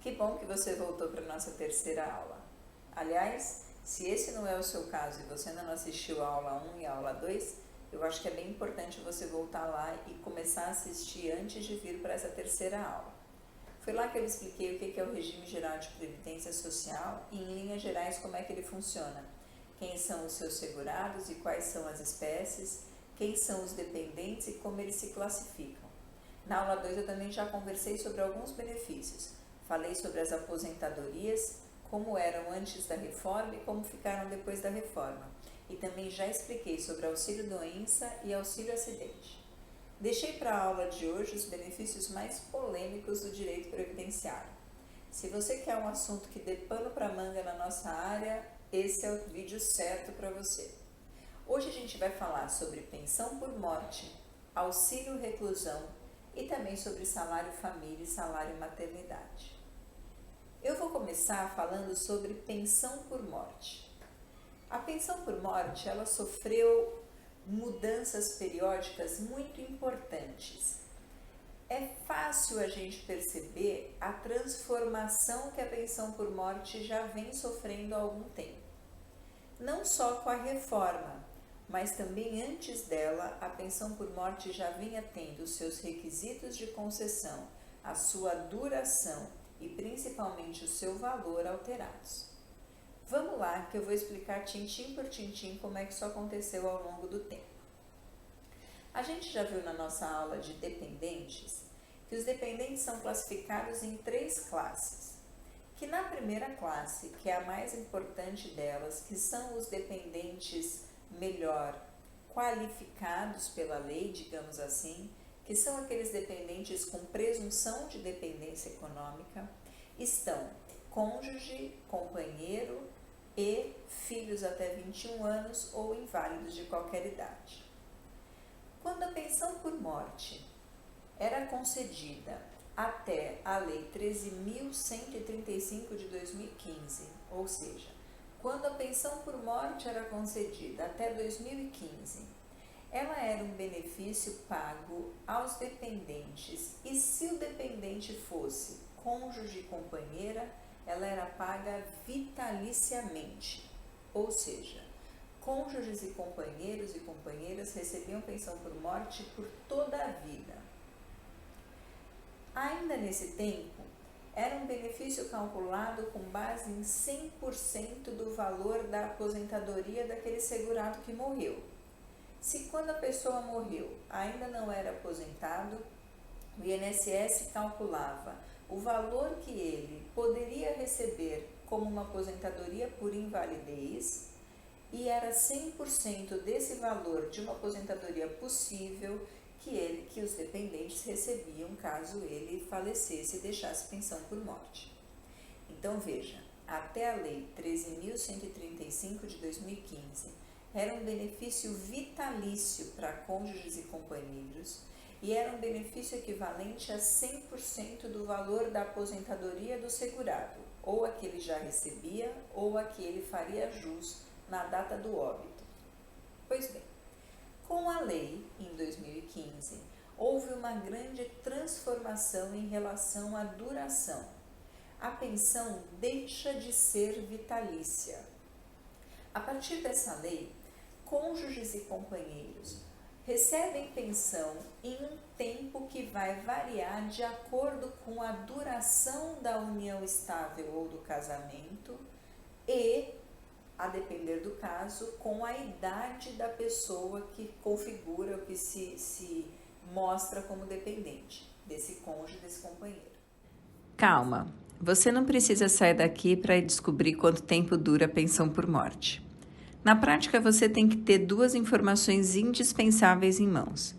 Que bom que você voltou para a nossa terceira aula. Aliás, se esse não é o seu caso e você ainda não assistiu a aula 1 e a aula 2, eu acho que é bem importante você voltar lá e começar a assistir antes de vir para essa terceira aula. Foi lá que eu expliquei o que é o regime geral de previdência social e, em linhas gerais, como é que ele funciona. Quem são os seus segurados e quais são as espécies, quem são os dependentes e como eles se classificam. Na aula 2 eu também já conversei sobre alguns benefícios. Falei sobre as aposentadorias, como eram antes da reforma e como ficaram depois da reforma. E também já expliquei sobre auxílio-doença e auxílio-acidente. Deixei para a aula de hoje os benefícios mais polêmicos do direito previdenciário. Se você quer um assunto que dê pano para manga na nossa área, esse é o vídeo certo para você. Hoje a gente vai falar sobre pensão por morte, auxílio-reclusão e também sobre salário-família e salário-maternidade. Eu vou começar falando sobre pensão por morte. A pensão por morte, ela sofreu mudanças periódicas muito importantes. É fácil a gente perceber a transformação que a pensão por morte já vem sofrendo há algum tempo. Não só com a reforma, mas também antes dela, a pensão por morte já vinha tendo os seus requisitos de concessão, a sua duração e principalmente o seu valor alterados. Vamos lá que eu vou explicar tintim por tintim como é que isso aconteceu ao longo do tempo. A gente já viu na nossa aula de dependentes que os dependentes são classificados em 3 classes. Que na primeira classe, que é a mais importante delas, que são os dependentes melhor qualificados pela lei, digamos assim, que são aqueles dependentes com presunção de dependência econômica, estão cônjuge, companheiro e filhos até 21 anos ou inválidos de qualquer idade. Quando a pensão por morte era concedida até a Lei 13.135 de 2015, ou seja, quando a pensão por morte era concedida até 2015, ela era um benefício pago aos dependentes e se o dependente fosse cônjuge e companheira, ela era paga vitaliciamente, ou seja, cônjuges e companheiras recebiam pensão por morte por toda a vida. Ainda nesse tempo, era um benefício calculado com base em 100% do valor da aposentadoria daquele segurado que morreu. Se quando a pessoa morreu ainda não era aposentado, o INSS calculava o valor que ele poderia receber como uma aposentadoria por invalidez e era 100% desse valor de uma aposentadoria possível que os dependentes recebiam caso ele falecesse e deixasse pensão por morte. Então veja, até a Lei 13.135 de 2015 era um benefício vitalício para cônjuges e companheiros e era um benefício equivalente a 100% do valor da aposentadoria do segurado, ou a que ele já recebia ou a que ele faria jus na data do óbito. Pois bem, com a lei, em 2015, houve uma grande transformação em relação à duração. A pensão deixa de ser vitalícia. A partir dessa lei, cônjuges e companheiros recebem pensão em um tempo que vai variar de acordo com a duração da união estável ou do casamento e, a depender do caso, com a idade da pessoa que configura ou que se mostra como dependente desse cônjuge, desse companheiro. Calma, você não precisa sair daqui para descobrir quanto tempo dura a pensão por morte. Na prática, você tem que ter 2 informações indispensáveis em mãos.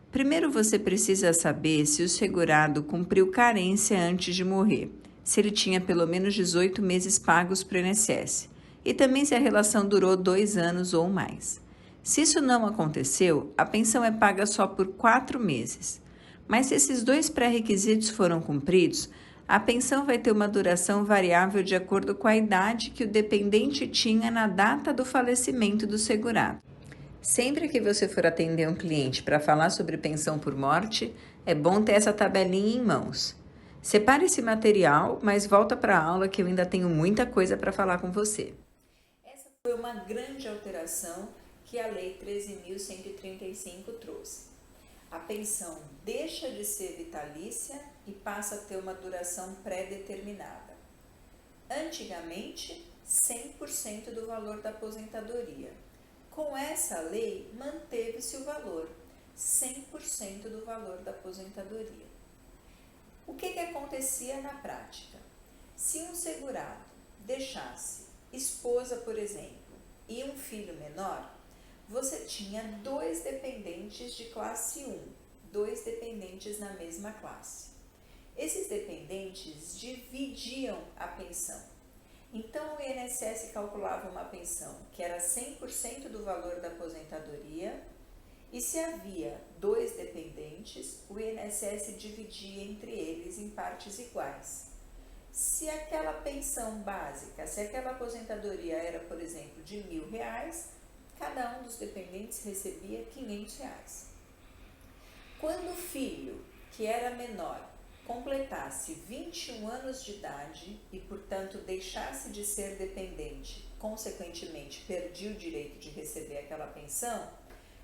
Primeiro, você precisa saber se o segurado cumpriu carência antes de morrer, se ele tinha pelo menos 18 meses pagos para o INSS, e também se a relação durou 2 anos ou mais. Se isso não aconteceu, a pensão é paga só por 4 meses. Mas se esses 2 pré-requisitos foram cumpridos, a pensão vai ter uma duração variável de acordo com a idade que o dependente tinha na data do falecimento do segurado. Sempre que você for atender um cliente para falar sobre pensão por morte, é bom ter essa tabelinha em mãos. Separe esse material, mas volta para a aula que eu ainda tenho muita coisa para falar com você. Essa foi uma grande alteração que a Lei 13.135 trouxe. A pensão deixa de ser vitalícia e passa a ter uma duração pré-determinada. Antigamente, 100% do valor da aposentadoria. Com essa lei, manteve-se o valor, 100% do valor da aposentadoria. O que acontecia na prática? Se um segurado deixasse esposa, por exemplo, e um filho menor, você tinha 2 dependentes de classe 1, 2 dependentes na mesma classe. Esses dependentes dividiam a pensão. Então, o INSS calculava uma pensão que era 100% do valor da aposentadoria e se havia 2 dependentes, o INSS dividia entre eles em partes iguais. Se aquela pensão básica, se aquela aposentadoria era, por exemplo, de R$1.000, cada um dos dependentes recebia R$500. Quando o filho, que era menor, completasse 21 anos de idade e, portanto, deixasse de ser dependente, consequentemente perdia o direito de receber aquela pensão,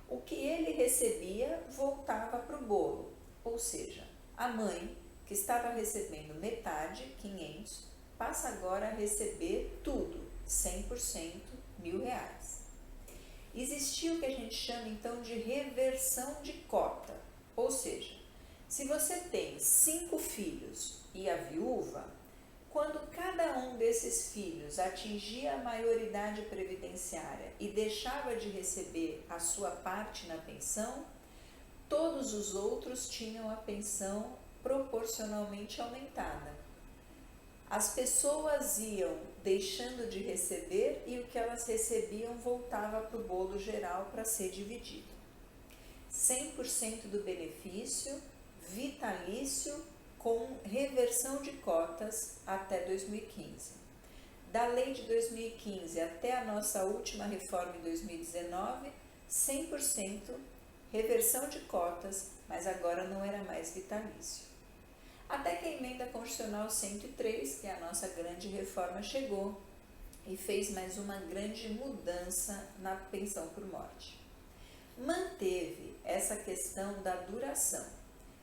o que ele recebia voltava para o bolo, ou seja, a mãe, que estava recebendo metade, 500, passa agora a receber tudo, 100%, R$1.000. Existia o que a gente chama então de reversão de cota, ou seja, se você tem 5 filhos e a viúva, quando cada um desses filhos atingia a maioridade previdenciária e deixava de receber a sua parte na pensão, todos os outros tinham a pensão proporcionalmente aumentada. As pessoas iam deixando de receber e o que elas recebiam voltava para o bolo geral para ser dividido. 100% do benefício vitalício com reversão de cotas até 2015. Da lei de 2015 até a nossa última reforma em 2019, 100% reversão de cotas, mas agora não era mais vitalício. Até que a emenda constitucional 103, que é a nossa grande reforma, chegou e fez mais uma grande mudança na pensão por morte. Manteve essa questão da duração.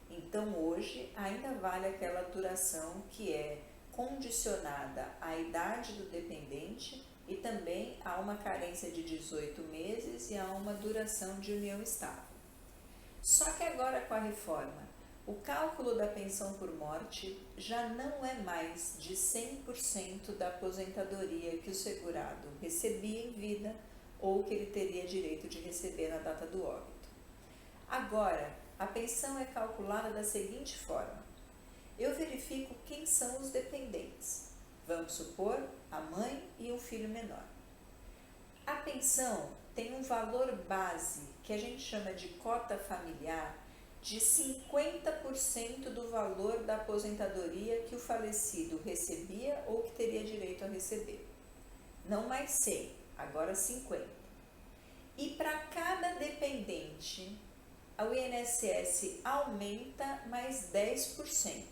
Então, hoje, ainda vale aquela duração que é condicionada à idade do dependente e também a uma carência de 18 meses e a uma duração de união estável. Só que agora, com a reforma, o cálculo da pensão por morte já não é mais de 100% da aposentadoria que o segurado recebia em vida ou que ele teria direito de receber na data do óbito. Agora, a pensão é calculada da seguinte forma: eu verifico quem são os dependentes, vamos supor a mãe e um filho menor. A pensão tem um valor base, que a gente chama de cota familiar, de 50% do valor da aposentadoria que o falecido recebia ou que teria direito a receber. Não mais 100, agora 50. E para cada dependente, o INSS aumenta mais 10%.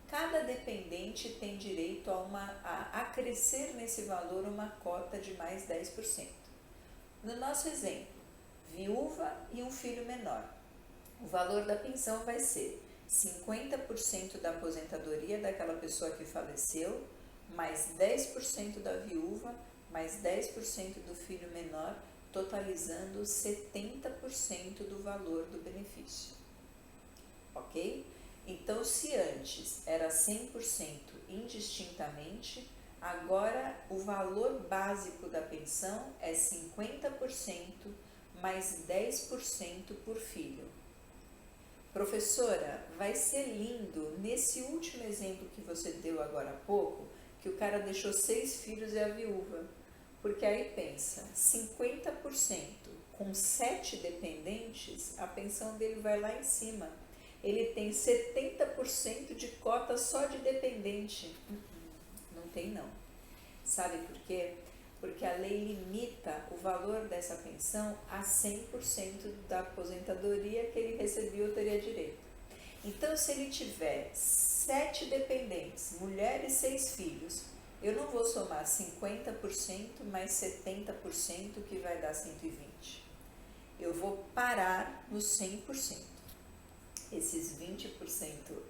Cada dependente tem direito a crescer nesse valor uma cota de mais 10%. No nosso exemplo, viúva e um filho menor. O valor da pensão vai ser 50% da aposentadoria daquela pessoa que faleceu, mais 10% da viúva, mais 10% do filho menor, totalizando 70% do valor do benefício. Ok? Então, se antes era 100% indistintamente, agora o valor básico da pensão é 50% mais 10% por filho. Professora, vai ser lindo nesse último exemplo que você deu agora há pouco, que o cara deixou 6 filhos e a viúva. Porque aí pensa, 50% com 7 dependentes, a pensão dele vai lá em cima. Ele tem 70% de cota só de dependente. Não tem não. Sabe por quê? Porque a lei limita o valor dessa pensão a 100% da aposentadoria que ele recebia ou teria direito. Então, se ele tiver 7 dependentes, mulher e 6 filhos, eu não vou somar 50% mais 70% que vai dar 120. Eu vou parar no 100%. Esses 20%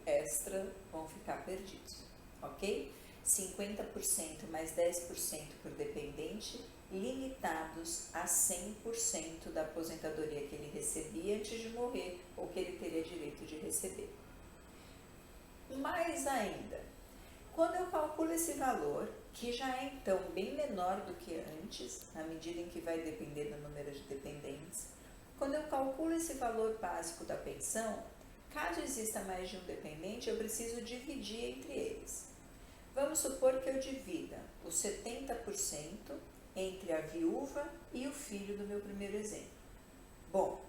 extra vão ficar perdidos, ok? 50% mais 10% por dependente, limitados a 100% da aposentadoria que ele recebia antes de morrer ou que ele teria direito de receber. Mais ainda, quando eu calculo esse valor, que já é então bem menor do que antes, na medida em que vai depender do número de dependentes, quando eu calculo esse valor básico da pensão, caso exista mais de um dependente, eu preciso dividir entre eles. Vamos supor que eu divida os 70% entre a viúva e o filho do meu primeiro exemplo. Bom,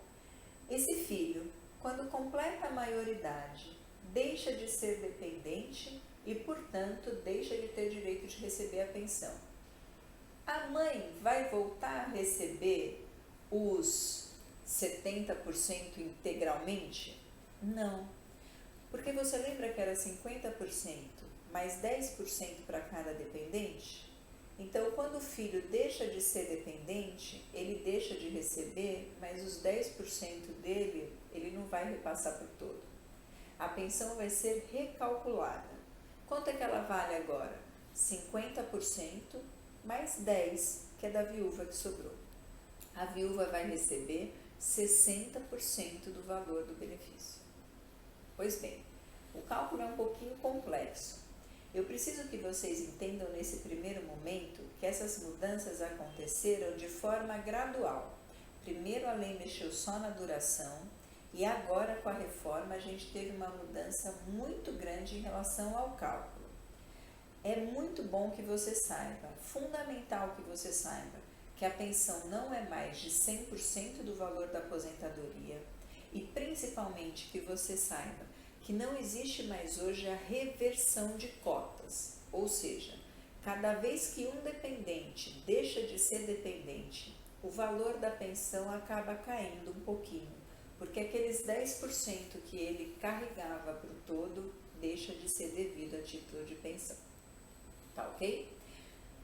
esse filho, quando completa a maioridade, deixa de ser dependente e, portanto, deixa de ter direito de receber a pensão. A mãe vai voltar a receber os 70% integralmente? Não, porque você lembra que era 50% mais 10% para cada dependente? Então, quando o filho deixa de ser dependente, ele deixa de receber, mas os 10% dele, ele não vai repassar por todo. A pensão vai ser recalculada. Quanto é que ela vale agora? 50% mais 10%, que é da viúva que sobrou. A viúva vai receber 60% do valor do benefício. Pois bem, o cálculo é um pouquinho complexo. Eu preciso que vocês entendam nesse primeiro momento que essas mudanças aconteceram de forma gradual. Primeiro a lei mexeu só na duração e agora com a reforma a gente teve uma mudança muito grande em relação ao cálculo. É muito bom que você saiba, fundamental que você saiba, que a pensão não é mais de 100% do valor da aposentadoria e principalmente que você saiba que não existe mais hoje a reversão de cotas, ou seja, cada vez que um dependente deixa de ser dependente, o valor da pensão acaba caindo um pouquinho, porque aqueles 10% que ele carregava para o todo deixa de ser devido a título de pensão. Tá ok?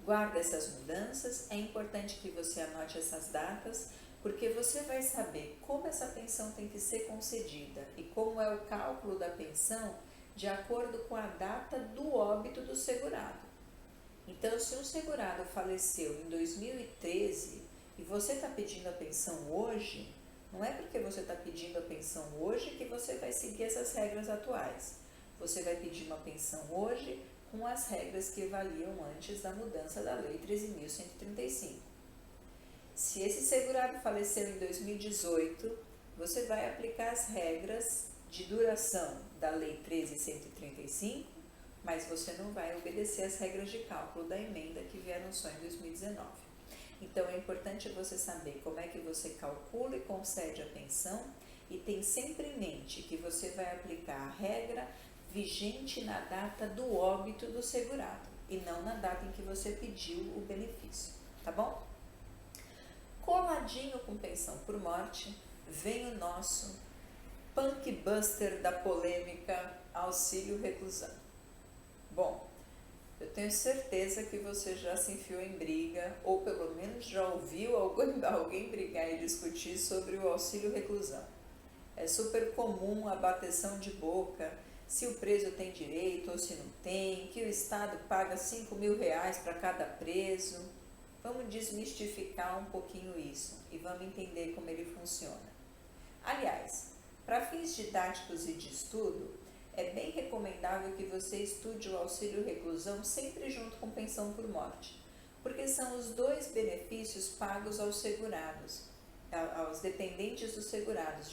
Guarda essas mudanças, é importante que você anote essas datas, porque você vai saber como essa pensão tem que ser concedida e como é o cálculo da pensão de acordo com a data do óbito do segurado. Então, se um segurado faleceu em 2013 e você está pedindo a pensão hoje, não é porque você está pedindo a pensão hoje que você vai seguir essas regras atuais. Você vai pedir uma pensão hoje com as regras que valiam antes da mudança da Lei 13.135. Se esse segurado faleceu em 2018, você vai aplicar as regras de duração da Lei 13.135, mas você não vai obedecer as regras de cálculo da emenda que vieram só em 2019. Então, é importante você saber como é que você calcula e concede a pensão e tem sempre em mente que você vai aplicar a regra vigente na data do óbito do segurado e não na data em que você pediu o benefício, tá bom? Coladinho com pensão por morte, vem o nosso punk buster da polêmica auxílio reclusão. Bom, eu tenho certeza que você já se enfiou em briga ou pelo menos já ouviu alguém brigar e discutir sobre o auxílio reclusão. É super comum a bateção de boca se o preso tem direito ou se não tem, que o Estado paga R$5.000 para cada preso. Vamos desmistificar um pouquinho isso e vamos entender como ele funciona. Aliás, para fins didáticos e de estudo, é bem recomendável que você estude o auxílio reclusão sempre junto com pensão por morte, porque são os dois benefícios pagos aos segurados, aos dependentes dos segurados,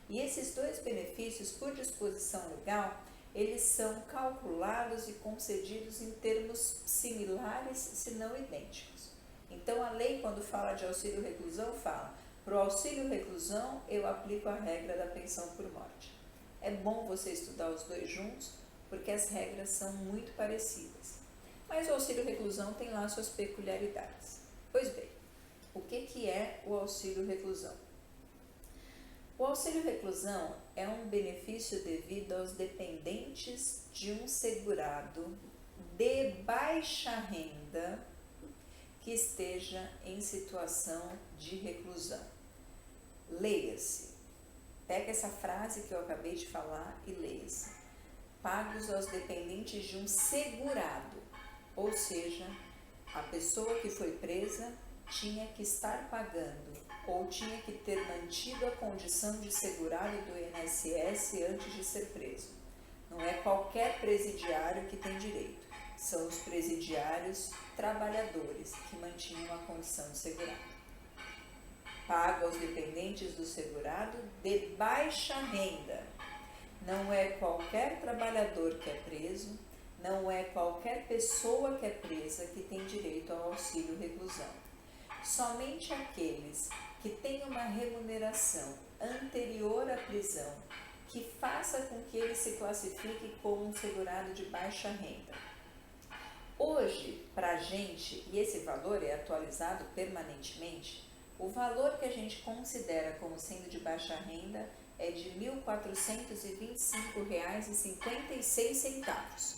E esses dois benefícios, por disposição legal, eles são calculados e concedidos em termos similares, se não idênticos. Então, a lei, quando fala de auxílio reclusão, fala: para o auxílio reclusão, eu aplico a regra da pensão por morte. É bom você estudar os dois juntos, porque as regras são muito parecidas. Mas o auxílio reclusão tem lá suas peculiaridades. Pois bem, o que é o auxílio reclusão? O auxílio reclusão é um benefício devido aos dependentes de um segurado de baixa renda que esteja em situação de reclusão. Leia-se. Pega essa frase que eu acabei de falar e leia-se. Pagos aos dependentes de um segurado, ou seja, a pessoa que foi presa tinha que estar pagando ou tinha que ter mantido a condição de segurado do INSS antes de ser preso. Não é qualquer presidiário que tem direito, são os presidiários trabalhadores que mantinham a condição de segurado. Paga aos dependentes do segurado de baixa renda. Não é qualquer trabalhador que é preso, não é qualquer pessoa que é presa que tem direito ao auxílio reclusão. Somente aqueles que têm uma remuneração anterior à prisão que faça com que ele se classifique como um segurado de baixa renda. Hoje, para a gente, e esse valor é atualizado permanentemente, o valor que a gente considera como sendo de baixa renda é de R$ 1.425,56.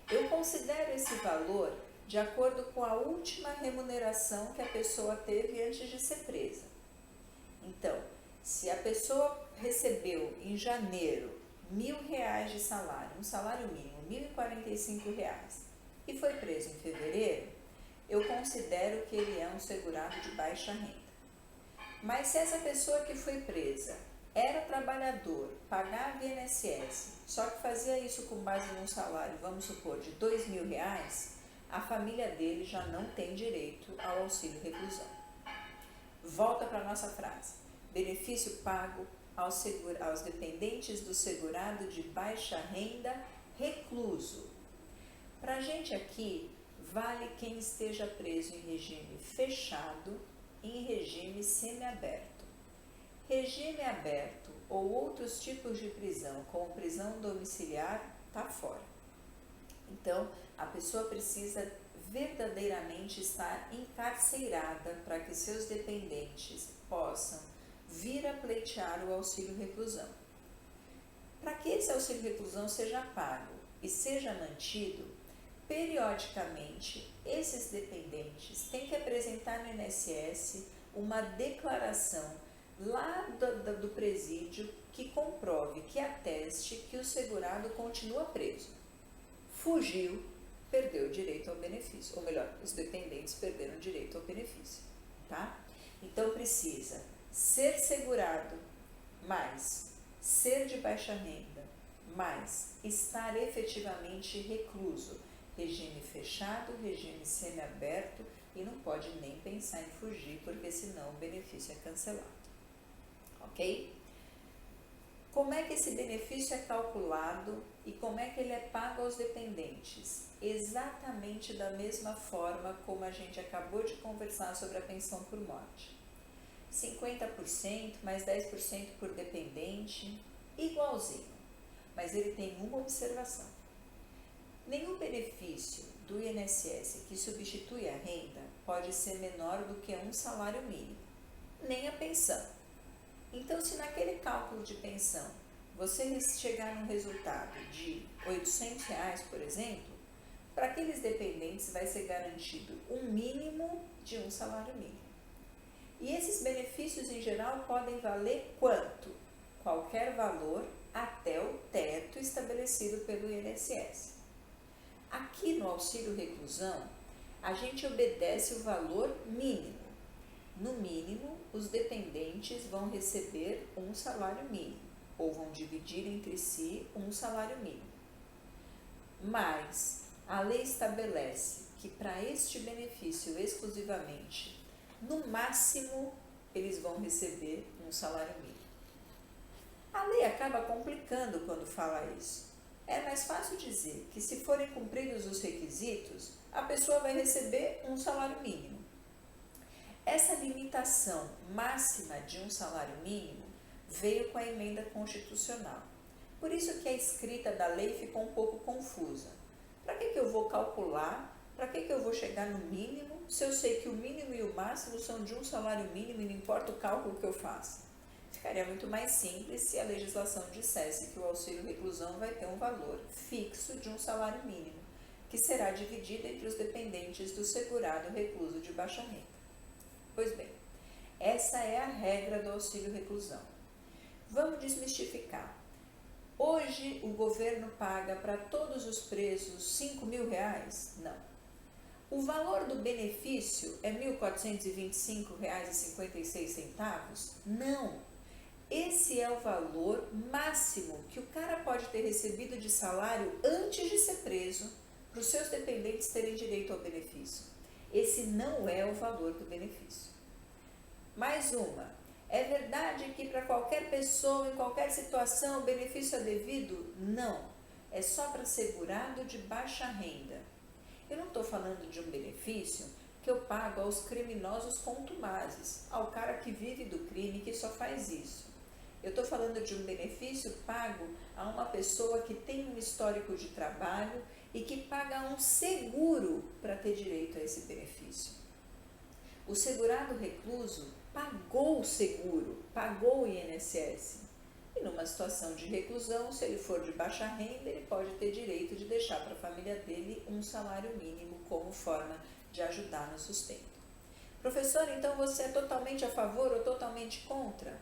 Eu considero esse valor de acordo com a última remuneração que a pessoa teve antes de ser presa. Então, se a pessoa recebeu em janeiro R$ 1.000 de salário, um salário mínimo, R$ 1.045, e foi preso em fevereiro, eu considero que ele é um segurado de baixa renda. Mas se essa pessoa que foi presa era trabalhador, pagava INSS, só que fazia isso com base num salário, vamos supor, de R$ 2.000, a família dele já não tem direito ao auxílio reclusão. Volta para a nossa frase. Benefício pago aos dependentes do segurado de baixa renda recluso. Para a gente aqui, vale quem esteja preso em regime fechado e em regime semiaberto. Regime aberto ou outros tipos de prisão, como prisão domiciliar, está fora. Então, a pessoa precisa verdadeiramente estar encarcerada para que seus dependentes possam vir a pleitear o auxílio reclusão. Para que esse auxílio reclusão seja pago e seja mantido, periodicamente, esses dependentes têm que apresentar no INSS uma declaração lá do presídio que comprove, que ateste que o segurado continua preso. Fugiu, perdeu o direito ao benefício, ou melhor, os dependentes perderam o direito ao benefício, tá? Então precisa ser segurado, mais ser de baixa renda, mais estar efetivamente recluso, regime fechado, regime semiaberto, e não pode nem pensar em fugir, porque senão o benefício é cancelado. Ok? Como é que esse benefício é calculado e como é que ele é pago aos dependentes? Exatamente da mesma forma como a gente acabou de conversar sobre a pensão por morte. 50% mais 10% por dependente, igualzinho. Mas ele tem uma observação. Nenhum benefício do INSS que substitui a renda pode ser menor do que um salário mínimo, nem a pensão. Então, se naquele cálculo de pensão você chegar num resultado de R$ 800, por exemplo, para aqueles dependentes vai ser garantido um mínimo de um salário mínimo. E esses benefícios, em geral, podem valer quanto? Qualquer valor até o teto estabelecido pelo INSS. Aqui no auxílio reclusão, a gente obedece o valor mínimo. No mínimo, os dependentes vão receber um salário mínimo, ou vão dividir entre si um salário mínimo. Mas a lei estabelece que para este benefício exclusivamente, no máximo, eles vão receber um salário mínimo. A lei acaba complicando quando fala isso. É mais fácil dizer que, se forem cumpridos os requisitos, a pessoa vai receber um salário mínimo. Essa limitação máxima de um salário mínimo veio com a emenda constitucional. Por isso que a escrita da lei ficou um pouco confusa. Para que eu vou calcular? Para que eu vou chegar no mínimo, se eu sei que o mínimo e o máximo são de um salário mínimo e não importa o cálculo que eu faça? Ficaria muito mais simples se a legislação dissesse que o auxílio reclusão vai ter um valor fixo de um salário mínimo, que será dividido entre os dependentes do segurado recluso de baixa renda. Pois bem, essa é a regra do auxílio reclusão. Vamos desmistificar. Hoje o governo paga para todos os presos R$5.000? Não. O valor do benefício é R$ 1.425,56? Não. Esse é o valor máximo que o cara pode ter recebido de salário antes de ser preso, para os seus dependentes terem direito ao benefício. Esse não é o valor do benefício. Mais uma. É verdade que para qualquer pessoa, em qualquer situação, o benefício é devido? Não. É só para segurado de baixa renda. Eu não estou falando de um benefício que eu pago aos criminosos contumazes, ao cara que vive do crime, que só faz isso. Eu estou falando de um benefício pago a uma pessoa que tem um histórico de trabalho e que paga um seguro para ter direito a esse benefício. O segurado recluso pagou o seguro, pagou o INSS. E numa situação de reclusão, se ele for de baixa renda, ele pode ter direito de deixar para a família dele um salário mínimo como forma de ajudar no sustento. Professor, então você é totalmente a favor ou totalmente contra?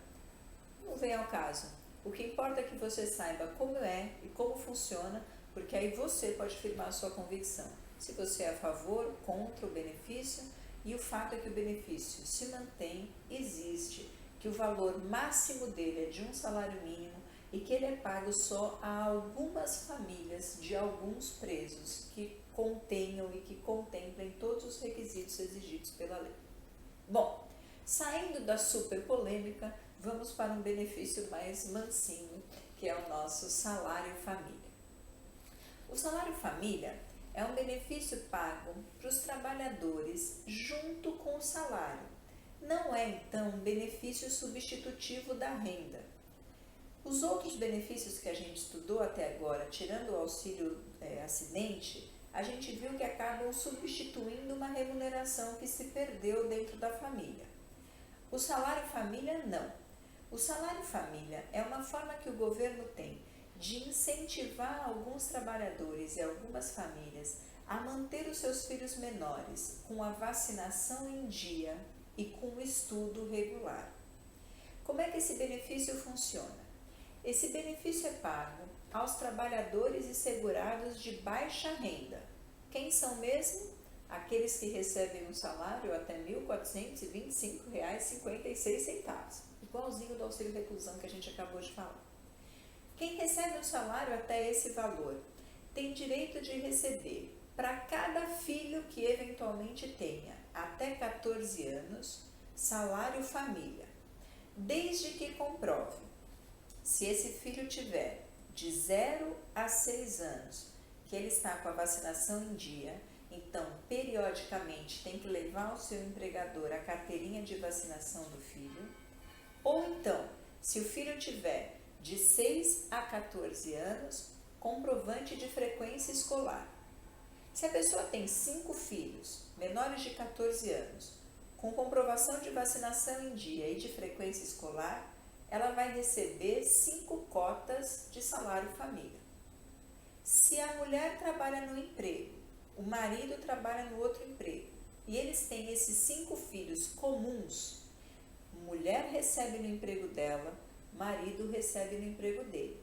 Não vem ao caso. O que importa é que você saiba como é e como funciona, porque aí você pode firmar a sua convicção. Se você é a favor, contra o benefício, e o fato é que o benefício se mantém, existe, que o valor máximo dele é de um salário mínimo e que ele é pago só a algumas famílias de alguns presos que contenham e que contemplem todos os requisitos exigidos pela lei. Bom, saindo da super polêmica, vamos para um benefício mais mansinho, que é o nosso salário família. O salário família é um benefício pago para os trabalhadores junto com o salário. Não é, então, um benefício substitutivo da renda. Os outros benefícios que a gente estudou até agora, tirando o auxílio acidente, a gente viu que acabam substituindo uma remuneração que se perdeu dentro da família. O salário família, não. O salário família é uma forma que o governo tem de incentivar alguns trabalhadores e algumas famílias a manter os seus filhos menores com a vacinação em dia e com o estudo regular. Como é que esse benefício funciona? Esse benefício é pago aos trabalhadores e segurados de baixa renda. Quem são mesmo? Aqueles que recebem um salário até R$ 1.425,56, igualzinho do auxílio reclusão que a gente acabou de falar. Quem recebe um salário até esse valor tem direito de receber, para cada filho que eventualmente tenha até 14 anos, salário família, desde que comprove, se esse filho tiver de 0 a 6 anos, que ele está com a vacinação em dia, então periodicamente tem que levar ao seu empregador a carteirinha de vacinação do filho, ou então, se o filho tiver de 6 a 14 anos, comprovante de frequência escolar. Se a pessoa tem 5 filhos, menores de 14 anos, com comprovação de vacinação em dia e de frequência escolar, ela vai receber 5 cotas de salário família. Se a mulher trabalha no emprego, o marido trabalha no outro emprego, e eles têm esses 5 filhos comuns, mulher recebe no emprego dela, marido recebe no emprego dele,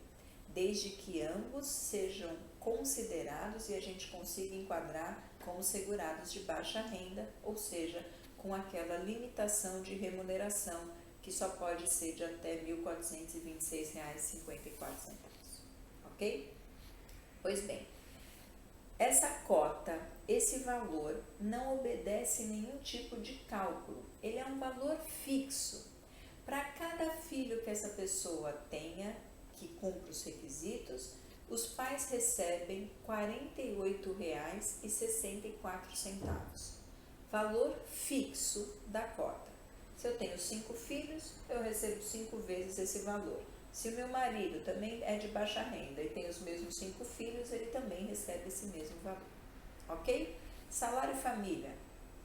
desde que ambos sejam considerados e a gente consiga enquadrar como segurados de baixa renda, ou seja, com aquela limitação de remuneração que só pode ser de até R$ 1.426,54, ok? Pois bem, essa cota, esse valor, não obedece nenhum tipo de cálculo, ele é um valor fixo. Para cada filho que essa pessoa tenha, que cumpra os requisitos, os pais recebem R$ 48,64, valor fixo da cota. Se eu tenho 5 filhos, eu recebo 5 vezes esse valor. Se o meu marido também é de baixa renda e tem os mesmos 5 filhos, ele também recebe esse mesmo valor. Ok? Salário família,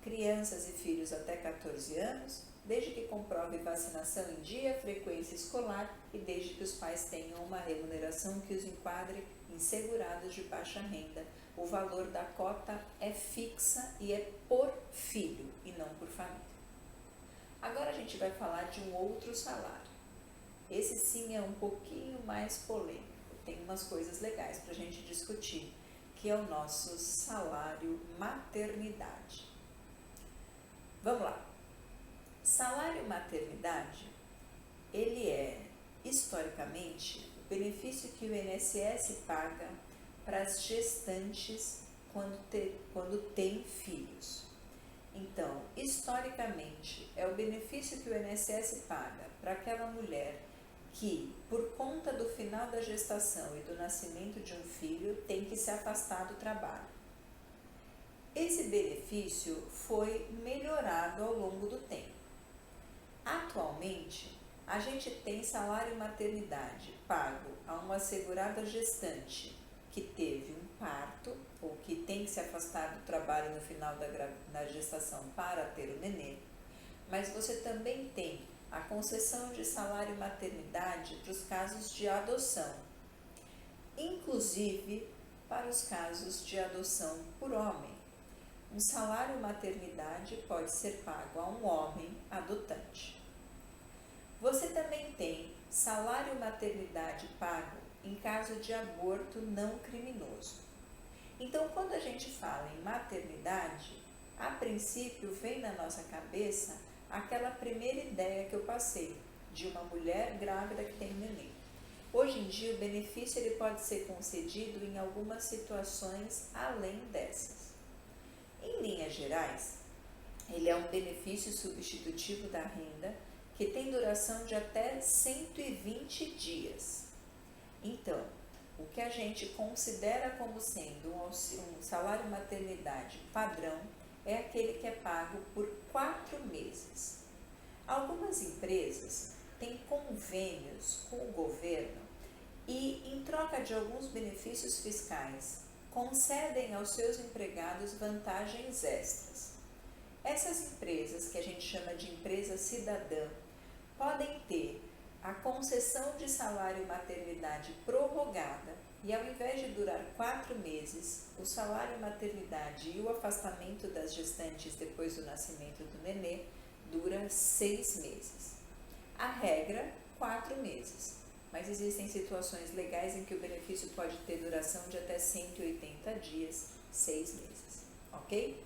crianças e filhos até 14 anos, desde que comprove vacinação em dia, frequência escolar e desde que os pais tenham uma remuneração que os enquadre em segurados de baixa renda. O valor da cota é fixa e é por filho e não por família. Agora a gente vai falar de um outro salário. Esse sim é um pouquinho mais polêmico, tem umas coisas legais para a gente discutir, que é o nosso salário maternidade. Vamos lá. Salário maternidade, ele é, historicamente, o benefício que o INSS paga para as gestantes quando tem filhos. Então, historicamente, é o benefício que o INSS paga para aquela mulher que, por conta do final da gestação e do nascimento de um filho, tem que se afastar do trabalho. Esse benefício foi melhorado ao longo do tempo. Atualmente, a gente tem salário maternidade pago a uma segurada gestante que teve um parto ou que tem que se afastar do trabalho no final da gestação para ter o nenê, mas você também tem a concessão de salário maternidade para os casos de adoção, inclusive para os casos de adoção por homem. Um salário maternidade pode ser pago a um homem adotante. Você também tem salário maternidade pago em caso de aborto não criminoso. Então, quando a gente fala em maternidade, a princípio vem na nossa cabeça aquela primeira ideia que eu passei, de uma mulher grávida que tem neném. Hoje em dia, o benefício ele pode ser concedido em algumas situações além dessas. Em linhas gerais, ele é um benefício substitutivo da renda que tem duração de até 120 dias. Então, o que a gente considera como sendo um salário maternidade padrão é aquele que é pago por 4 meses. Algumas empresas têm convênios com o governo e, em troca de alguns benefícios fiscais, concedem aos seus empregados vantagens extras. Essas empresas, que a gente chama de empresa cidadã, podem ter a concessão de salário maternidade prorrogada e, ao invés de durar 4 meses, o salário maternidade e o afastamento das gestantes depois do nascimento do nenê dura 6 meses. A regra, 4 meses. Mas existem situações legais em que o benefício pode ter duração de até 180 dias, 6 meses, ok?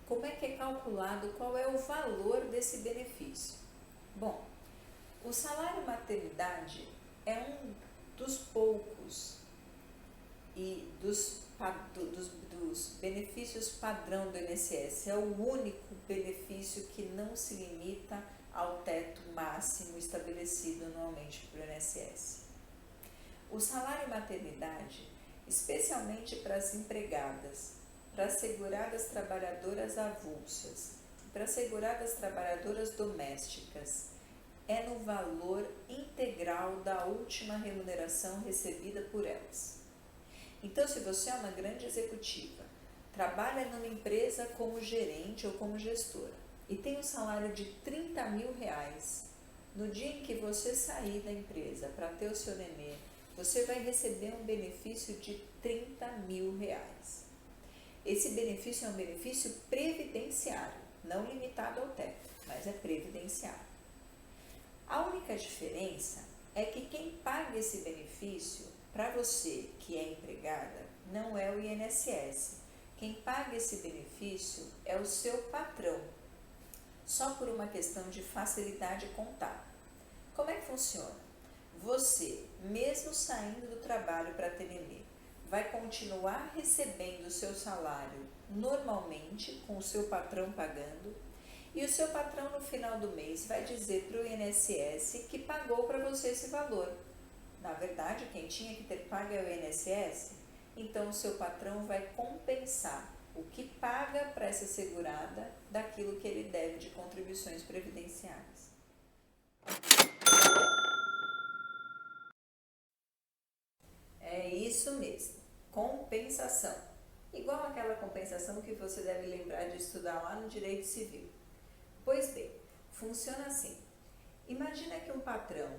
Como é que é calculado, qual é o valor desse benefício? Bom, o salário maternidade é um dos poucos e dos benefícios padrão do INSS, é o único benefício que não se limita ao teto máximo estabelecido anualmente pelo INSS. O salário maternidade, especialmente para as empregadas, para as seguradas trabalhadoras avulsas, para as seguradas trabalhadoras domésticas, é no valor integral da última remuneração recebida por elas. Então, se você é uma grande executiva, trabalha numa empresa como gerente ou como gestora, e tem um salário de R$30 mil, no dia em que você sair da empresa para ter o seu nenê, você vai receber um benefício de R$30 mil. Esse benefício é um benefício previdenciário, não limitado ao teto, mas é previdenciário. A única diferença é que quem paga esse benefício para você que é empregada não é o INSS. Quem paga esse benefício é o seu patrão, só por uma questão de facilidade contábil. Como é que funciona? Você, mesmo saindo do trabalho para ter nenê, vai continuar recebendo o seu salário normalmente, com o seu patrão pagando, e o seu patrão no final do mês vai dizer para o INSS que pagou para você esse valor. Na verdade, quem tinha que ter pago é o INSS, então o seu patrão vai compensar o que paga para essa segurada daquilo que ele deve de contribuições previdenciárias. É isso mesmo, compensação. igual aquela compensação que você deve lembrar de estudar lá no Direito Civil. Pois bem, funciona assim. Imagina que um patrão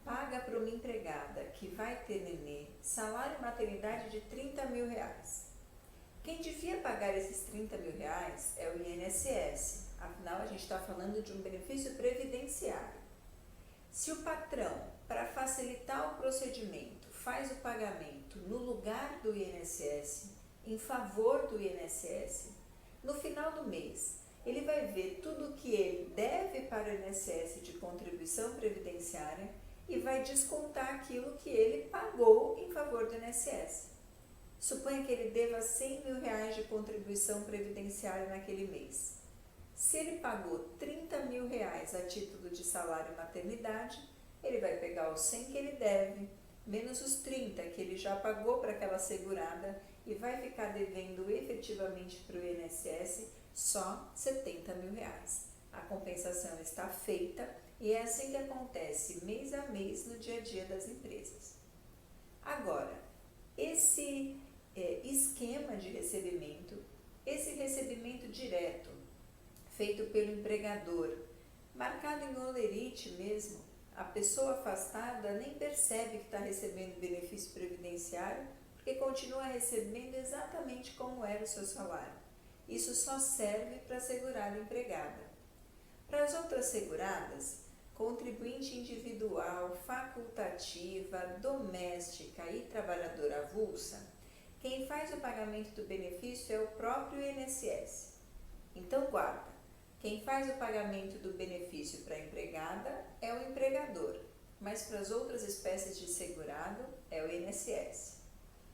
paga para uma empregada que vai ter nenê salário maternidade de 30 mil reais. Quem devia pagar esses 30 mil reais é o INSS, afinal a gente está falando de um benefício previdenciário. Se o patrão, para facilitar o procedimento, faz o pagamento no lugar do INSS, em favor do INSS, no final do mês, ele vai ver tudo o que ele deve para o INSS de contribuição previdenciária e vai descontar aquilo que ele pagou em favor do INSS. Suponha que ele deva 100 mil reais de contribuição previdenciária naquele mês. Se ele pagou 30 mil reais a título de salário maternidade, ele vai pegar os 100 que ele deve, menos os 30 que ele já pagou para aquela segurada e vai ficar devendo efetivamente para o INSS só 70 mil reais. A compensação está feita e é assim que acontece mês a mês no dia a dia das empresas. Agora, esse esquema de recebimento, esse recebimento direto, feito pelo empregador, marcado em holerite mesmo, a pessoa afastada nem percebe que está recebendo benefício previdenciário, porque continua recebendo exatamente como era o seu salário. Isso só serve para a segurada empregada. Para as outras seguradas, contribuinte individual, facultativa, doméstica e trabalhadora avulsa, quem faz o pagamento do benefício é o próprio INSS. Então guarda, quem faz o pagamento do benefício para a empregada é o empregador, mas para as outras espécies de segurado é o INSS.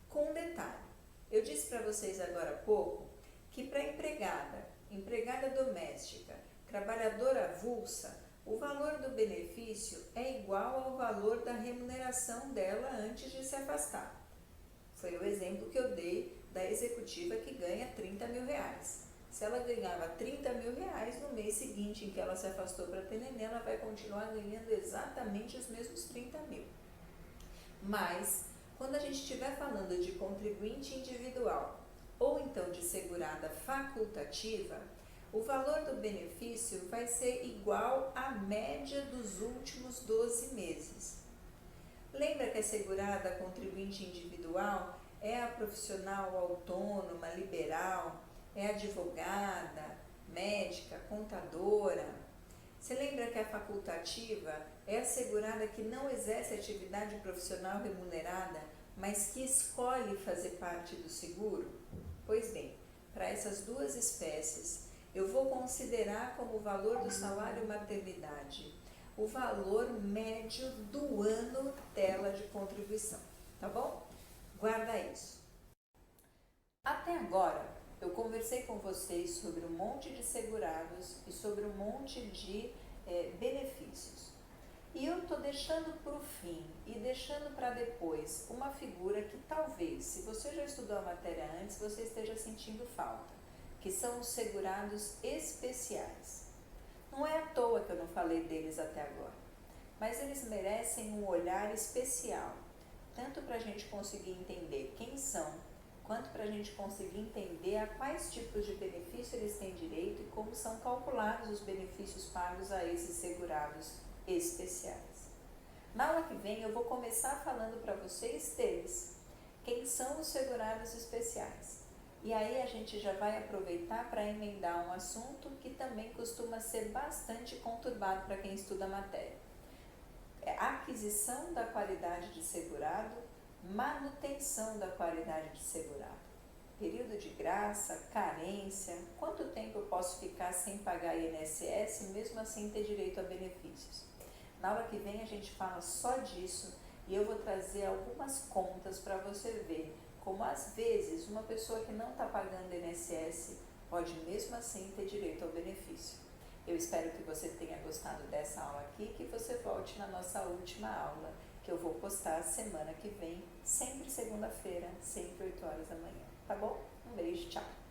Com um detalhe, eu disse para vocês agora há pouco que para empregada doméstica, trabalhadora avulsa, o valor do benefício é igual ao valor da remuneração dela antes de se afastar. Foi o exemplo que eu dei da executiva que ganha 30 mil reais. Se ela ganhava 30 mil reais, no mês seguinte em que ela se afastou para ter neném, ela vai continuar ganhando exatamente os mesmos 30 mil. Mas, quando a gente estiver falando de contribuinte individual ou então de segurada facultativa, o valor do benefício vai ser igual à média dos últimos 12 meses. Lembra que a segurada contribuinte individual é a profissional autônoma, liberal, é advogada, médica, contadora? Você lembra que a facultativa é a segurada que não exerce atividade profissional remunerada, mas que escolhe fazer parte do seguro? Pois bem, para essas duas espécies, eu vou considerar como valor do salário maternidade o valor médio do ano dela de contribuição, tá bom? Guarda isso. Até agora, eu conversei com vocês sobre um monte de segurados e sobre um monte de benefícios. E eu estou deixando para o fim e deixando para depois uma figura que talvez, se você já estudou a matéria antes, você esteja sentindo falta, que são os segurados especiais. Não é à toa que eu não falei deles até agora, mas eles merecem um olhar especial, tanto para a gente conseguir entender quem são, quanto para a gente conseguir entender a quais tipos de benefício eles têm direito e como são calculados os benefícios pagos a esses segurados especiais. Na aula que vem eu vou começar falando para vocês deles, quem são os segurados especiais. E aí a gente já vai aproveitar para emendar um assunto que também costuma ser bastante conturbado para quem estuda a matéria. É a aquisição da qualidade de segurado, manutenção da qualidade de segurado. Período de graça, carência, quanto tempo eu posso ficar sem pagar INSS e mesmo assim ter direito a benefícios. Na aula que vem a gente fala só disso e eu vou trazer algumas contas para você ver como às vezes uma pessoa que não está pagando INSS pode mesmo assim ter direito ao benefício. Eu espero que você tenha gostado dessa aula aqui e que você volte na nossa última aula, que eu vou postar semana que vem, sempre segunda-feira, sempre 8 horas da manhã. Tá bom? Um beijo, tchau!